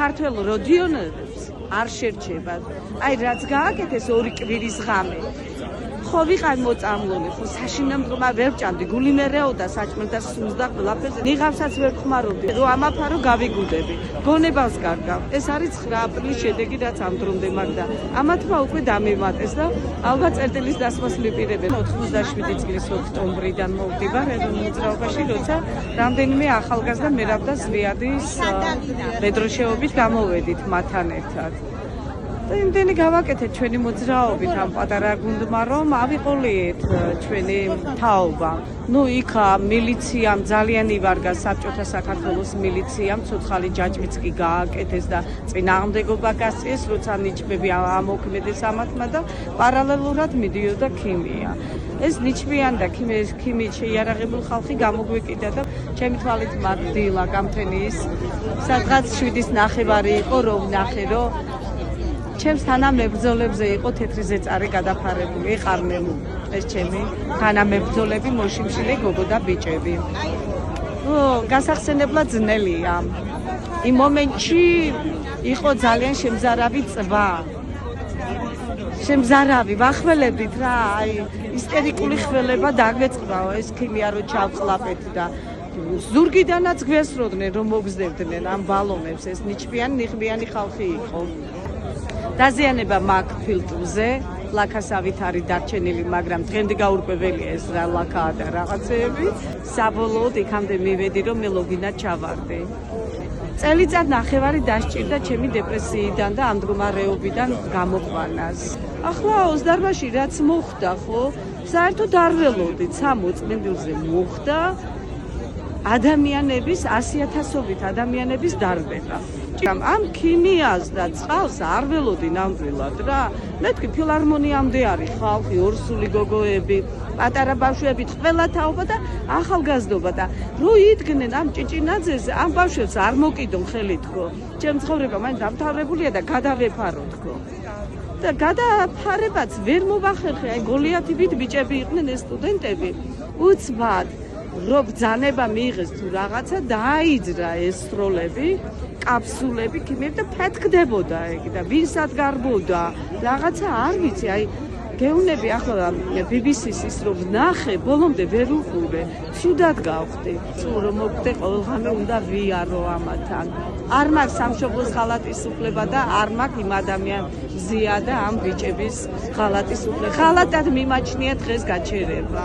ქართველ რადიონერებს არ შერჩება. აი რაც გააკეთეს 2 კვირის ღამე. ხო ვიყავ მოწამლული, ხო საშინამდგომა ვერ ჭამდი, გული მერეოდა საჭმელთა სულს და ყველაფერს. ნიღავსაც ვერ ხმარობდი, რომ ამაფარო გავიგუდები. გონებას გარგავ. ეს არის 9 აპრილის შედეგი, რაც ამ დრომდე მაგდა. ამათმა უკვე დამემატეს და ალბათ წერტილის დასმას მიპირებენ. 97 წლის ოქტომბრიდან მოვდივარ ეროვნულ მოძრაობაში, როცა რამდენიმე ახალგაზრდა მერაბ და ზვიადის მედროშეობით გამოვედით მათთან ერთად. იმდენი გავაკეთეთ ჩვენი მოძრაობით ამ პატარა გუნდმა, რომ ავიყოლიეთ ჩვენი თაობა. ნუ იქ მილიციამ ძალიან ივარგა საბჭოთა საქართველოს მილიციამ, ცოცხალი ჯაჭვიც კი გააკეთეს და წინააღმდეგობა გასწიეს, როცა ნიჩბები ამოქმედეს ამათმა და პარალელურად მიდიოდა ქიმია. ეს ნიჩბიან და ქიმიით შეიარაღებული ხალხი გამოგვეკიდა და ჩემი თვალით მათდილა გამთენის სადღაც 7:09 იყო, რომ ვნახე, რომ ჩემს თანამებრძოლებზე იყო თეთრი ზეწარი გადაფარებული, ეყარნენ ეს ჩემი თანამებრძოლები, მოშიმშილე გოგო და ბიჭები. გასახსენებლად ძნელია. იმ მომენტში იყო ძალიან შემზარავი წვა. შემზარავი, ვახველებდით რა, აი ისტერიკული ხველება დაგვეწყდაო ეს ქიმია რო ჩავყლაპეთ და ზურგიდანაც გვესროდნენ რომ მოგზდებდნენ ამ ბალონებს, ეს ნიჩბიანი ნიღბიანი ხალხი იყო. დაზიანება მაქვს ფილტრზე, ლაქასავით არის დარჩენილი, მაგრამ დღემდე გაურკვეველია ეს რა ლაქაა და რაღაცეები. საბოლოოდ იქამდე მივედი, რომ მე ლოგინად ჩავარდი. წელიწად ნახევარი დასჭირდა ჩემი დეპრესიიდან და ამ მდგომარეობიდან გამოყვანას. ახლა 28-ში რაც მოხდა, ხო, საერთოდ არ ველოდით 60 წლზე მოხდა ადამიანების 100,000-ობით ადამიანების დარბენა. ამ ქიმიას და წყალს არ ველოდი ნამდვილად რა. მეთქი ფილარმონიამდე არის ხალხი, ორსული გოგოები, პატარა ბავშვები, ყველა თაობა და ახალგაზრდობა და რო იდგნენ ამ ჭიჭინაძეზე, ამ ბავშვებს არ მოკიდონ ხელი თქო. ჩემ ცხოვრება მაინც დამთავრებულია და გადავეფარო თქო. და გადაფარებაც ვერ მოვახერხე, აი გოლიათივით ბიჭები იყვნენ ეს სტუდენტები. უცბად რო ბრძანება მიიღეს თუ რაღაცა დააიძრა ეს სროლები, კაფსულები ქიმიით და ფეთქდებოდა ეგ და ვინსად გარბოდა რაღაცა არ ვიცი, აი გეუნები ახლა BBC-ს ის რომ ვნახე, ბოლომდე ვერ უყურე, ცუდად გავხდი. სულ რომ მოგდე ყოველღამე უნდა ვიარო ამათთან. არ მაქვს სამშობლოს ღალატის უფლება და არ მაქვს იმ ადამიანზია და ამ ბიჭების ღალატის უფლება. ღალატად მიმაჩნია დღეს გაჩერება.